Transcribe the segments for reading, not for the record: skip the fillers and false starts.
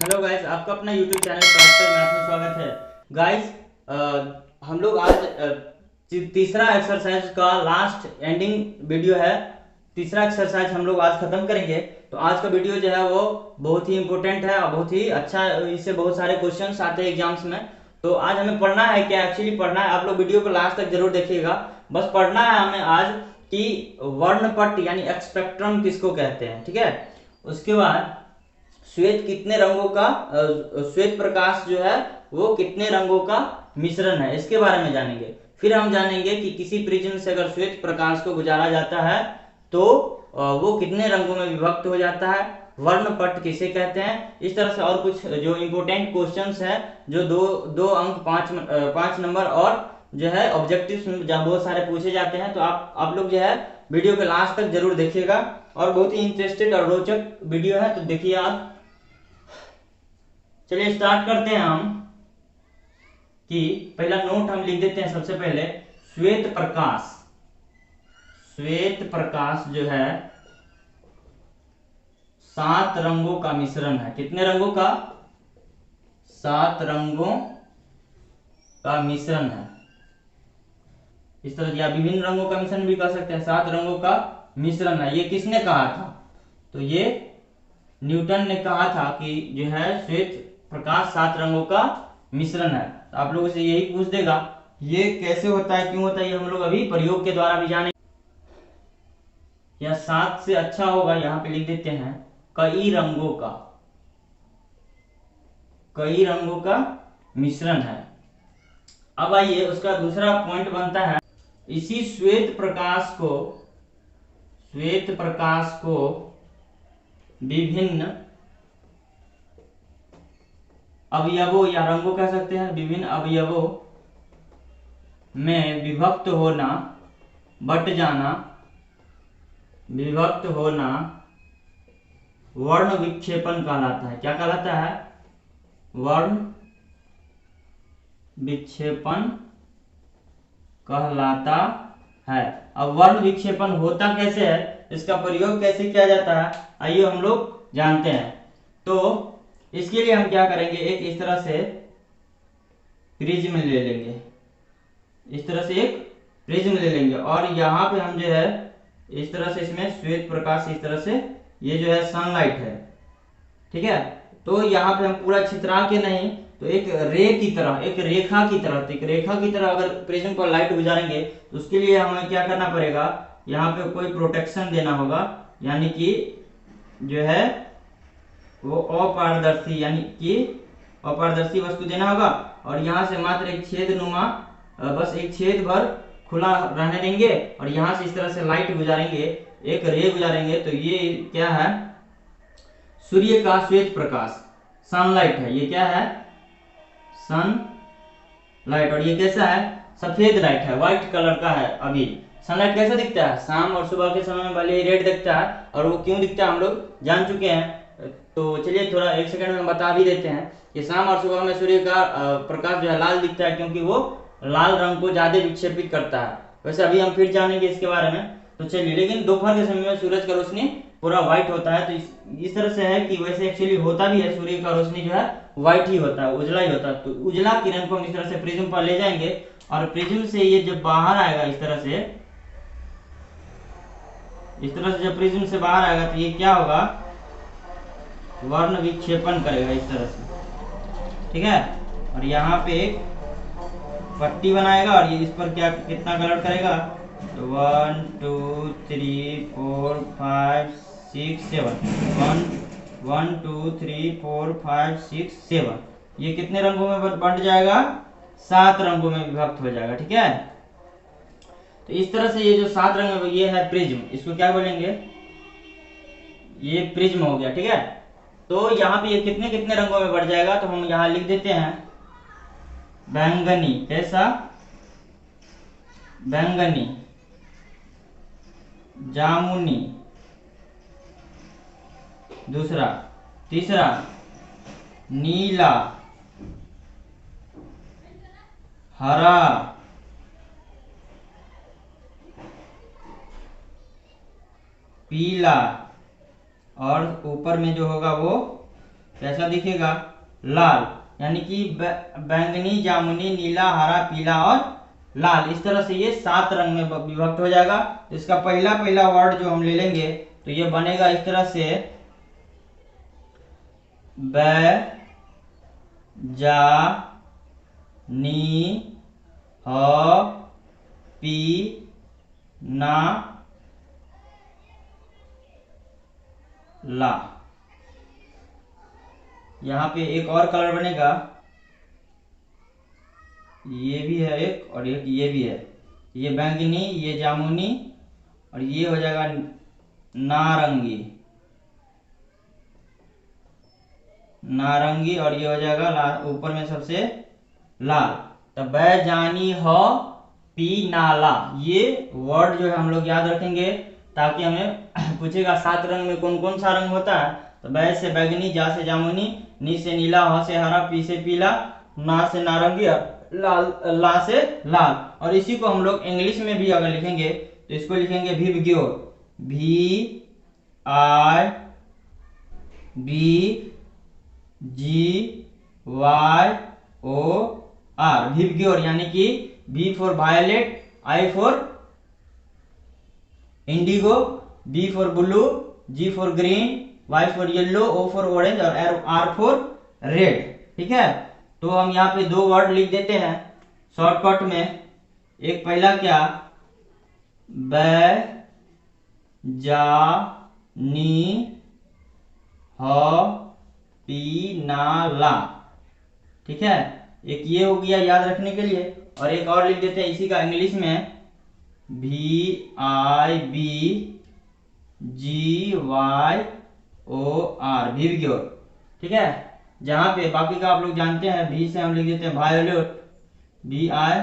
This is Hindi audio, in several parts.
हेलो गाइस, आपका अपना यूट्यूब चैनल प्रॉस्पर मैथ में स्वागत है। गाइस, हम लोग आज तीसरा एक्सरसाइज का लास्ट एंडिंग वीडियो है। तीसरा एक्सरसाइज हम लोग आज खत्म करेंगे। तो आज का वीडियो जो है वो बहुत ही इंपॉर्टेंट है और बहुत ही अच्छा है। इससे बहुत सारे क्वेश्चंस आते हैं एग्जाम्स में। तो आज हमें पढ़ना है, क्या एक्चुअली पढ़ना है, आप लोग वीडियो को लास्ट तक जरूर देखिएगा। बस पढ़ना है हमें आज कि वर्णपट यानी स्पेक्ट्रम किसको कहते हैं, ठीक है। उसके बाद श्वेत कितने रंगों का श्वेत प्रकाश जो है वो कितने रंगों का मिश्रण है, इसके बारे में जानेंगे। फिर हम जानेंगे कि किसी प्रिज्म से अगर श्वेत प्रकाश को गुजारा जाता है तो वो कितने रंगों में विभक्त हो जाता है, वर्णपट किसे कहते हैं। इस तरह से और कुछ जो इंपॉर्टेंट क्वेश्चंस है जो दो अंक 5 नंबर और जो है ऑब्जेक्टिव जहाँ बहुत सारे पूछे जाते हैं। तो आप लोग जो है वीडियो के लास्ट तक जरूर देखिएगा और बहुत ही इंटरेस्टेड और रोचक वीडियो है, तो देखिए आप। चलिए स्टार्ट करते हैं हम कि पहला नोट हम लिख देते हैं सबसे पहले। श्वेत प्रकाश, श्वेत प्रकाश जो है 7 रंगों का मिश्रण है। कितने रंगों का? 7 रंगों का मिश्रण है। इस तरह या विभिन्न रंगों का मिश्रण भी कह सकते हैं। 7 रंगों का मिश्रण है। ये किसने कहा था? तो ये न्यूटन ने कहा था कि जो है श्वेत प्रकाश 7 रंगों का मिश्रण है। तो आप लोगों से यही पूछ देगा ये कैसे होता है, क्यों होता है, ये हम लोग अभी प्रयोग के द्वारा भी जानेंगे। या 7 से अच्छा होगा, यहाँ पे लिख देते हैं कई रंगों का, कई रंगों का मिश्रण है। अब आइए उसका दूसरा पॉइंट बनता है, इसी श्वेत प्रकाश को विभिन्न अवयवों या रंगों कह सकते हैं, विभिन्न अवयवों में विभक्त होना, बट जाना, विभक्त होना वर्ण विक्षेपण कहलाता है। क्या कहलाता है? वर्ण विक्षेपण कहलाता है। अब वर्ण विक्षेपण होता कैसे है, इसका प्रयोग कैसे किया जाता है, आइए हम लोग जानते हैं। तो इसके लिए हम क्या करेंगे, एक इस तरह से प्रिज्म ले लेंगे, इस तरह से एक प्रिज्म ले लेंगे और यहाँ पे हम जो है इस तरह से इसमें श्वेत प्रकाश, इस तरह से ये जो है सनलाइट है, ठीक है। तो यहाँ पे हम पूरा छितरा के नहीं, तो एक रे की तरह, एक रेखा की तरह, तो एक रेखा की तरह अगर प्रिज्म पर लाइट गुजारेंगे तो उसके लिए हमें क्या करना पड़ेगा, यहाँ पे कोई प्रोटेक्शन देना होगा, यानी कि जो है वो अपारदर्शी, यानी कि अपारदर्शी वस्तु देना होगा। और यहाँ से मात्र एक छेद नुमा, बस एक छेद भर खुला रहने देंगे और यहाँ से इस तरह से लाइट गुजारेंगे, एक रे गुजारेंगे। तो ये क्या है? सूर्य का श्वेत प्रकाश, सनलाइट है। ये क्या है? सनलाइट। और ये कैसा है? सफेद लाइट है, व्हाइट कलर का है। अभी सनलाइट कैसा दिखता है? शाम और सुबह के समय में भले रेड दिखता है, और वो क्यों दिखता है हम लोग जान चुके हैं। तो चलिए थोड़ा एक सेकंड में बता भी देते हैं कि शाम और सुबह में सूर्य का प्रकाश जो है लाल दिखता है, क्योंकि वो लाल रंग को ज्यादा विक्षेपित करता है। वैसे अभी हम फिर जानेंगे इसके बारे में। तो चलिए, लेकिन दोपहर के समय में सूरज का रोशनी पूरा व्हाइट होता है। तो इस तरह से है कि वैसे एक्चुअली होता भी है, सूर्य का रोशनी जो है व्हाइट ही होता है, उजला ही होता है। तो उजला किरण को हम इस तरह से प्रिज्म पर ले जाएंगे और प्रिज्म से ये जब बाहर आएगा, इस तरह से जब प्रिज्म से बाहर आएगा तो ये क्या होगा? वर्ण विक्षेपण करेगा इस तरह से, ठीक है। और यहाँ पे एक पट्टी बनाएगा और ये इस पर क्या कितना कलर करेगा? तो 1 2 3 4 5 6 7 1 2 3 4 5 6 7 ये कितने रंगों में बंट जाएगा? 7 रंगों में विभक्त हो जाएगा, ठीक है। तो इस तरह से ये जो 7 रंग है, ये है प्रिज्म। इसको क्या बोलेंगे? ये प्रिज्म हो गया, ठीक है। तो यहाँ पे ये कितने कितने रंगों में बढ़ जाएगा, तो हम यहाँ लिख देते हैं बैंगनी। कैसा? बैंगनी, जामुनी, दूसरा, तीसरा नीला, हरा, पीला, और ऊपर में जो होगा वो कैसा दिखेगा, लाल, यानी कि बैंगनी, जामुनी, नीला, हरा, पीला और लाल, इस तरह से ये 7 रंग में विभक्त हो जाएगा। तो इसका पहला पहला वर्ड जो हम ले लेंगे तो ये बनेगा इस तरह से, बैजानी पीना ला। यहाँ पे एक और कलर बनेगा, ये भी है एक और एक ये भी है, ये बैंगनी, ये जामुनी और ये हो जाएगा नारंगी, नारंगी और ये हो जाएगा ऊपर में सबसे लाल। तो बैजानी हो पी नाला, ये वर्ड जो है हम लोग याद रखेंगे ताकि हमें पूछेगा 7 रंग में कौन कौन सा रंग होता है। तो बै से बैगनी, जा से जामुनी, नी से नीला, ह से हरा, पी से पीला, ना से नारंगी, लाल, ला से लाल। और इसी को हम लोग इंग्लिश में भी अगर लिखेंगे तो इसको लिखेंगे विबग्योर, VIBGYOR, विबग्योर, यानी कि V for violet, I for indigo, B for blue, G for green, Y for yellow, O for orange और R फॉर रेड। ठीक है, तो हम यहाँ पे 2 वर्ड लिख देते हैं शॉर्टकट में। एक पहला क्या, बैजानी पीनाला, ठीक है, एक ये हो गया याद रखने के लिए। और एक और लिख देते हैं इसी का इंग्लिश में, VIBGYOR, विबग्योर। ठीक है, जहां पे बाकी का आप लोग जानते हैं, V से हम लिख देते हैं वायोलेट, VIOLOT,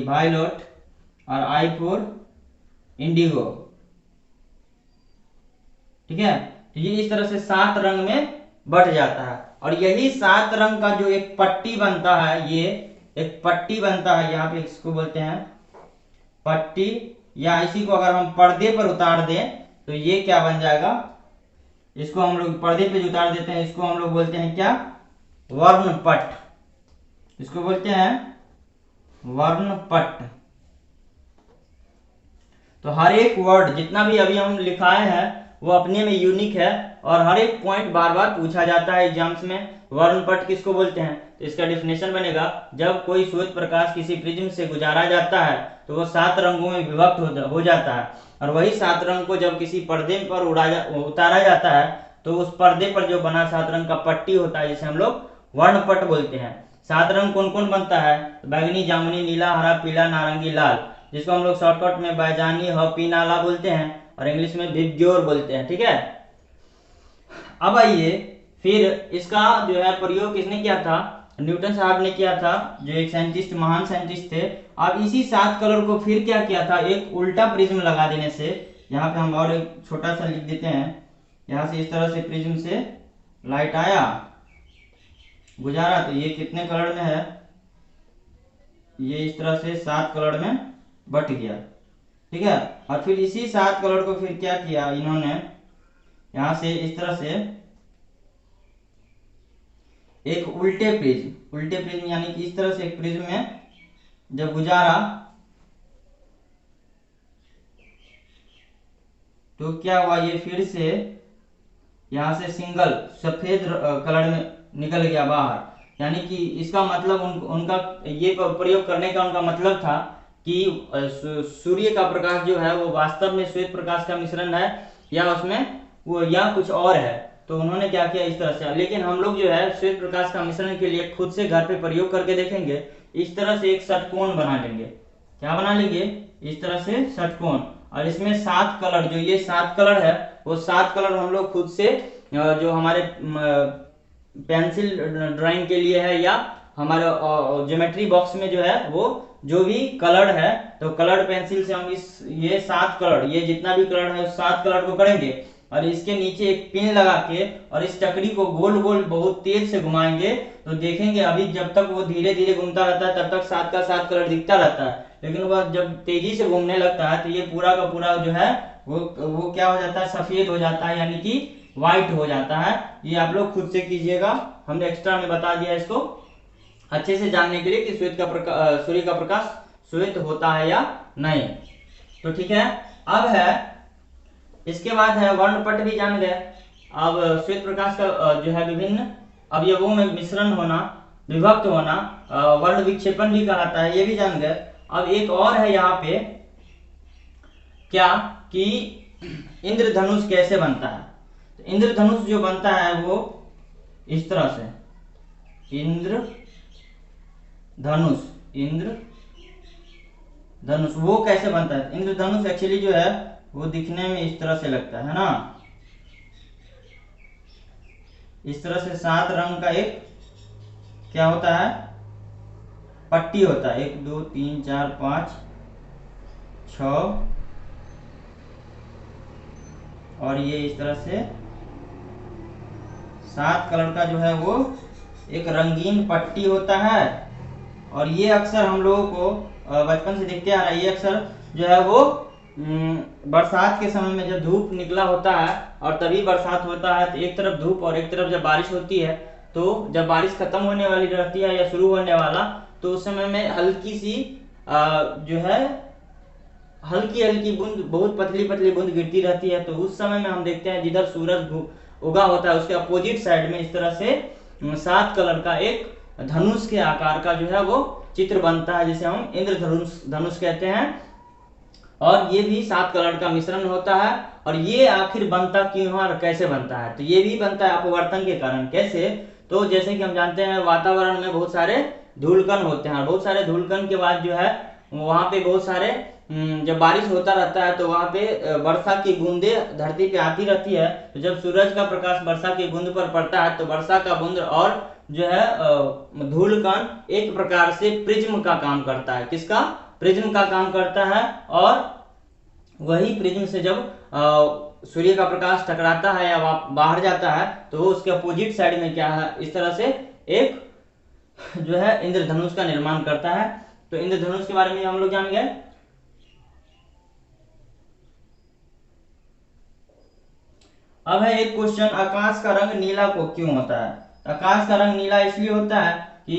वायोलेट, और I फॉर इंडिगो। ठीक है, तो ये इस तरह से 7 रंग में बट जाता है। और यही 7 रंग का जो एक पट्टी बनता है, ये एक पट्टी बनता है, यहाँ पे इसको बोलते हैं पट्टी, या इसी को अगर हम पर्दे पर उतार दें तो ये क्या बन जाएगा, इसको हम लोग पर्दे पे उतार देते हैं, इसको हम लोग बोलते हैं क्या, वर्णपट, इसको बोलते हैं वर्णपट। तो हर एक वर्ड जितना भी अभी हम लिखाए हैं वो अपने में यूनिक है और हर एक पॉइंट बार बार पूछा जाता है एग्जाम्स में। वर्णपट किसको बोलते हैं, तो इसका डेफिनेशन बनेगा, जब कोई श्वेत प्रकाश किसी प्रिज्म से गुजारा जाता है तो वो 7 रंगों में विभक्त हो जाता है, और वही 7 रंग को जब किसी पर्दे पर उतारा जाता है तो उस पर्दे पर जो बना 7 रंग का पट्टी होता है जिसे हम लोग वर्णपट बोलते हैं। 7 रंग कौन कौन बनता है, तो बैगनी, जामुनी, नीला, हरा, पीला, नारंगी, लाल, जिसको हम लोग शॉर्टकट में बैजानी पीनाला बोलते हैं और इंग्लिश में विबग्योर बोलते हैं। ठीक है, अब आइए फिर इसका जो है प्रयोग किसने किया था, न्यूटन साहब ने किया था, जो एक साइंटिस्ट, महान साइंटिस्ट थे। अब इसी 7 कलर को फिर क्या किया था, एक उल्टा प्रिज्म लगा देने से, यहाँ पे हम और एक छोटा सा लिख देते हैं, यहाँ से इस तरह से प्रिज्म से लाइट आया, गुजारा, तो ये कितने कलर में है, ये इस तरह से 7 कलर में बट गया। ठीक है, और फिर इसी 7 कलर को फिर क्या किया इन्होंने, यहां से इस तरह से एक उल्टे प्रिज्म यानी कि इस तरह से एक प्रिज्म में जब गुजारा तो क्या हुआ, ये फिर से यहां से सिंगल सफेद कलर में निकल गया बाहर। यानी कि इसका मतलब उनका ये प्रयोग करने का उनका मतलब था कि सूर्य का प्रकाश जो है वो वास्तव में श्वेत प्रकाश का मिश्रण है या उसमें वो या कुछ और है। तो उन्होंने क्या किया इस तरह से, लेकिन हम लोग जो है श्वेत प्रकाश का मिश्रण के लिए खुद से घर पे प्रयोग करके देखेंगे। इस तरह से एक षटकोण बना लेंगे, क्या बना लेंगे, इस तरह से षटकोण, और इसमें 7 कलर, जो ये 7 कलर है वो 7 कलर हम लोग खुद से जो हमारे पेंसिल ड्राइंग के लिए है या हमारे ज्योमेट्री बॉक्स में जो है वो जो भी कलर है, तो कलर्ड पेंसिल से हम ये 7 कलर, ये जितना भी कलर है उस 7 कलर को करेंगे और इसके नीचे एक पिन लगा के और इस चक्री को गोल गोल बहुत तेज से घुमाएंगे। तो देखेंगे अभी जब तक वो धीरे धीरे घूमता रहता है तब तक 7 का 7 कलर दिखता रहता है, लेकिन वह जब तेजी से घूमने लगता है तो ये पूरा का पूरा जो है वो क्या हो जाता है, सफेद हो जाता है, यानी कि व्हाइट हो जाता है। ये आप लोग खुद से कीजिएगा, हमने एक्स्ट्रा में बता दिया इसको अच्छे से जानने के लिए कि सूर्य का प्रकाश श्वेत होता है या नहीं। तो ठीक है, अब है इसके बाद है वर्णपट भी जान गए। अब श्वेत प्रकाश का जो है विभिन्न अवयवों में मिश्रण होना, विभक्त होना, वर्ण विक्षेपण भी कहलाता है, ये भी जान गए। अब एक और है यहाँ पे क्या कि इंद्रधनुष कैसे बनता है। तो इंद्रधनुष जो बनता है वो इस तरह से, इंद्रधनुष वो कैसे बनता है। इंद्रधनुष एक्चुअली जो है वो दिखने में इस तरह से लगता है ना, इस तरह से 7 रंग का एक क्या होता है, पट्टी होता है, 1 2 3 4 5 6 और ये इस तरह से 7 कलर का जो है वो एक रंगीन पट्टी होता है। और ये अक्सर हम लोगों को बचपन से देखते आ रहा है, ये अक्सर जो है वो बरसात के समय में जब धूप निकला होता है और तभी बरसात होता है, तो एक तरफ धूप और एक तरफ जब बारिश होती है, तो जब बारिश खत्म होने वाली रहती है या शुरू होने वाला, तो उस समय में हल्की सी जो है हल्की बूंद, बहुत पतली पतली बूंद गिरती रहती है। तो उस समय में हम देखते हैं जिधर सूरज उगा होता है उसके अपोजिट साइड में इस तरह से 7 कलर का एक धनुष के आकार का जो है वो चित्र बनता है, जिसे हम इंद्रधनुष कहते हैं। और ये भी 7 कलर का मिश्रण होता है। और ये आखिर बनता क्यों है और कैसे बनता है, तो ये भी बनता है अपवर्तन के कारण। कैसे, तो जैसे कि हम जानते हैं वातावरण में बहुत सारे धूलकण होते हैं, और बहुत सारे धूलकण के बाद जो है वहां पे बहुत सारे जब बारिश होता रहता है तो वहां पे वर्षा की बूंदे धरती पे आती रहती है। तो जब सूरज का प्रकाश वर्षा की बूंद पर पड़ता है तो वर्षा का बूंद और जो है धूलकण एक प्रकार से प्रिज्म का काम करता है। किसका, प्रिज्म का काम करता है। और वही प्रिज्म से जब सूर्य का प्रकाश टकराता है या बाहर जाता है तो वो उसके अपोजिट साइड में क्या है, इस तरह से एक जो है इंद्रधनुष का निर्माण करता है। तो इंद्रधनुष के बारे में हम लोग जान गए। अब है एक क्वेश्चन, आकाश का रंग नीला को क्यों होता है। आकाश का रंग नीला इसलिए होता है कि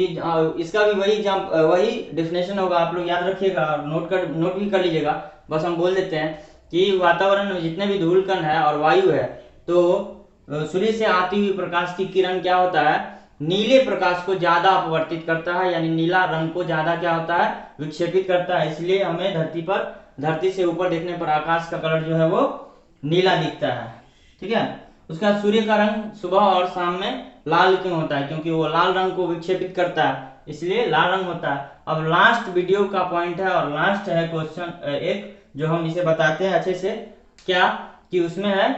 इसका भी वही डेफिनेशन होगा, आप लोग याद रखिएगा और नोट भी कर लीजिएगा। बस हम बोल देते हैं कि वातावरण में जितने भी धूलकण है और वायु है, तो सूर्य से आती हुई प्रकाश की किरण क्या होता है, नीले प्रकाश को ज्यादा अपवर्तित करता है, यानी नीला रंग को ज्यादा क्या होता है, विक्षेपित करता है। इसलिए हमें धरती से ऊपर देखने पर आकाश का कलर जो है वो नीला दिखता है। ठीक है, उसका सूर्य का रंग सुबह और शाम में लाल क्यों होता है, क्योंकि वो लाल रंग को विक्षेपित करता है, इसलिए लाल रंग होता है। अब लास्ट वीडियो का पॉइंट है और लास्ट है क्वेश्चन एक जो हम इसे बताते हैं अच्छे से, क्या कि उसमें है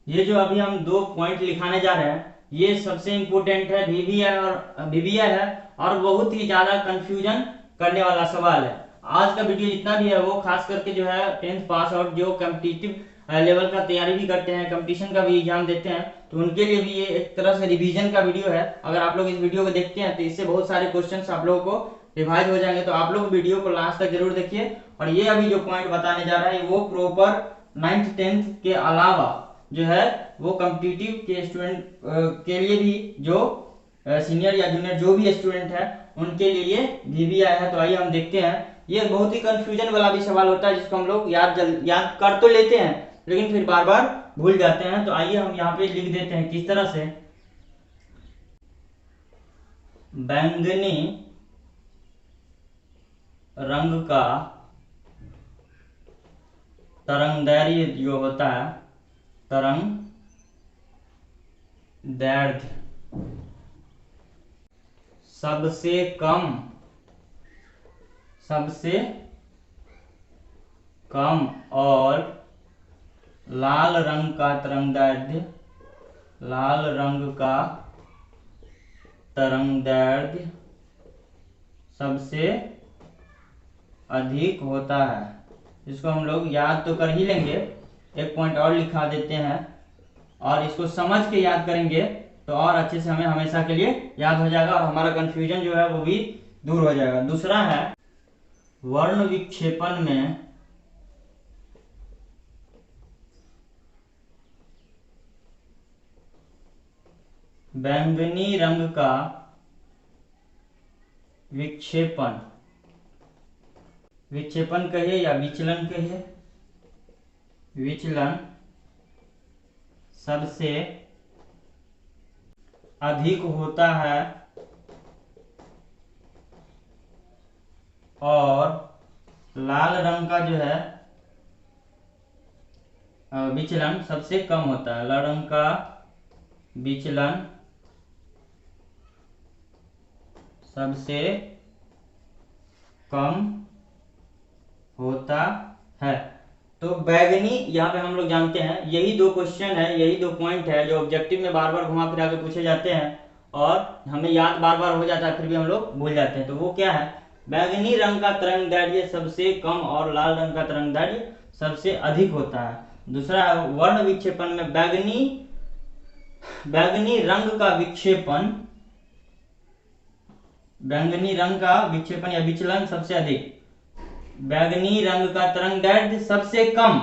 ये जो अभी हम 2 पॉइंट लिखाने जा रहे हैं, ये सबसे इंपोर्टेंट है, वीवीआई है और बहुत ही ज्यादा कंफ्यूजन करने वाला सवाल है। आज का वीडियो जितना भी है वो खास करके जो है 10th पास आउट जो कॉम्पिटिटिव लेवल का तैयारी भी करते हैं, कंपटीशन का भी एग्जाम देते हैं, तो उनके लिए भी ये एक तरह से रिवीजन का वीडियो है। अगर आप लोग इस वीडियो को देखते हैं तो इससे बहुत सारे क्वेश्चंस आप लोगों को रिवाइज हो जाएंगे। तो आप लोग वीडियो को लास्ट तक जरूर देखिए। और ये अभी जो पॉइंट बताने जा रहा है वो प्रॉपर 9th 10th के अलावा जो है वो कॉम्पिटिटिव के स्टूडेंट के लिए भी, जो सीनियर या जूनियर जो भी स्टूडेंट है उनके लिए वीवीआई है। तो आइए हम देखते हैं। ये बहुत ही कंफ्यूजन वाला भी सवाल होता है जिसको हम लोग याद कर तो लेते हैं लेकिन फिर बार बार भूल जाते हैं। तो आइए हम यहाँ पे लिख देते हैं किस तरह से, बैंगनी रंग का तरंगदैर्घ्य जो होता है, तरंगदैर्घ्य सबसे कम और लाल रंग का तरंगदैर्घ्य सबसे अधिक होता है। इसको हम लोग याद तो कर ही लेंगे, एक पॉइंट और लिखा देते हैं और इसको समझ के याद करेंगे तो और अच्छे से हमें हमेशा के लिए याद हो जाएगा और हमारा कंफ्यूजन जो है वो भी दूर हो जाएगा। दूसरा है वर्ण विक्षेपण में बैंगनी रंग का विक्षेपन, विक्षेपन कहिए या विचलन कहिए, विचलन सबसे अधिक होता है और लाल रंग का जो है विचलन सबसे कम होता है। लाल रंग का विचलन सबसे कम होता है। तो बैगनी, यहाँ पे हम लोग जानते हैं यही दो क्वेश्चन है, यही दो पॉइंट है जो ऑब्जेक्टिव में बार बार घुमा फिरा के पूछे जाते हैं और हमें याद बार बार हो जाता है, फिर भी हम लोग भूल जाते हैं। तो वो क्या है, बैगनी रंग का तरंगदैर्ध्य सबसे कम और लाल रंग का तरंगदैर्ध्य सबसे अधिक होता है। दूसरा, वर्ण विक्षेपन में बैगनी रंग का विक्षेपन, बैंगनी रंग का विक्षेपन या विचलन सबसे अधिक, बैंगनी रंग का तरंगदैर्ध्य सबसे कम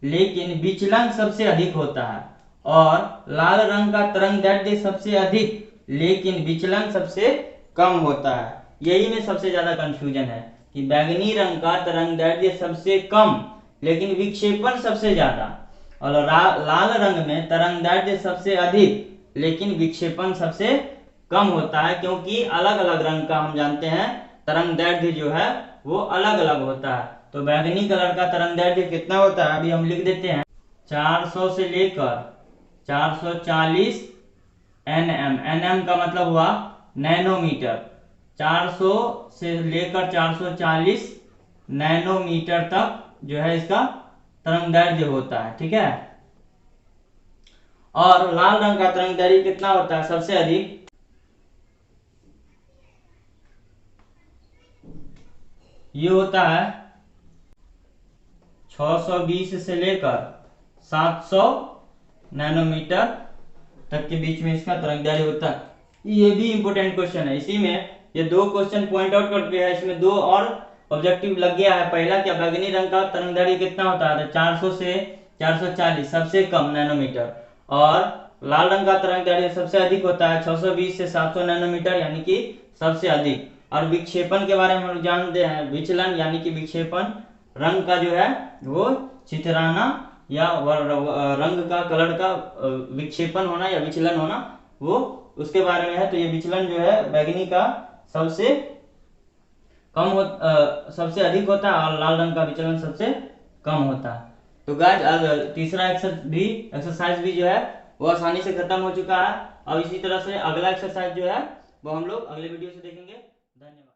लेकिन विचलन सबसे अधिक होता है, और लाल रंग का तरंगदैर्ध्य सबसे अधिक लेकिन विचलन सबसे कम होता है। यही में सबसे ज्यादा कंफ्यूजन है कि बैंगनी रंग का तरंगदैर्ध्य सबसे कम लेकिन विक्षेपन सबसे ज्यादा, और लाल रंग में तरंगदैर्ध्य सबसे अधिक लेकिन विक्षेपन सबसे कम होता है, क्योंकि अलग अलग रंग का हम जानते हैं तरंगदैर्ध्य जो है वो अलग अलग होता है। तो बैंगनी कलर का तरंगदैर्ध्य कितना होता है, अभी हम लिख देते हैं, 400 से लेकर 440 nm, nm का मतलब हुआ नैनोमीटर, 400 से लेकर 440 नैनोमीटर तक जो है इसका तरंगदैर्ध्य होता है, ठीक है। और लाल रंग का तरंगदैर्ध्य कितना होता है सबसे अधिक, ये होता है 620 से लेकर 700 नैनोमीटर तक के बीच में इसका तरंगदैर्ध्य होता है। ये भी इंपॉर्टेंट क्वेश्चन है, इसी में ये दो क्वेश्चन पॉइंट आउट करते हैं, इसमें दो और ऑब्जेक्टिव लग गया है। पहला क्या, बैंगनी रंग का तरंगदैर्ध्य कितना होता है, 400 से 440 सबसे कम नैनोमीटर, और लाल रंग का तरंगदैर्ध्य सबसे अधिक होता है 620 से 700 नैनोमीटर यानी कि सबसे अधिक। और विक्षेपन के बारे में हम जानते हैं, विचलन यानी कि विक्षेपन रंग का जो है वो चितराना या रंग का कलर का विक्षेपन होना या विचलन होना, वो उसके बारे में है। तो ये विचलन जो है बैगनी का सबसे सबसे अधिक होता है और लाल रंग का विचलन सबसे कम होता है। तो गाइस तीसरा एक्सरसाइज भी जो है वो आसानी से खत्म हो चुका है। और इसी तरह से अगला एक्सरसाइज जो है वो हम लोग अगले वीडियो से देखेंगे। धन्यवाद।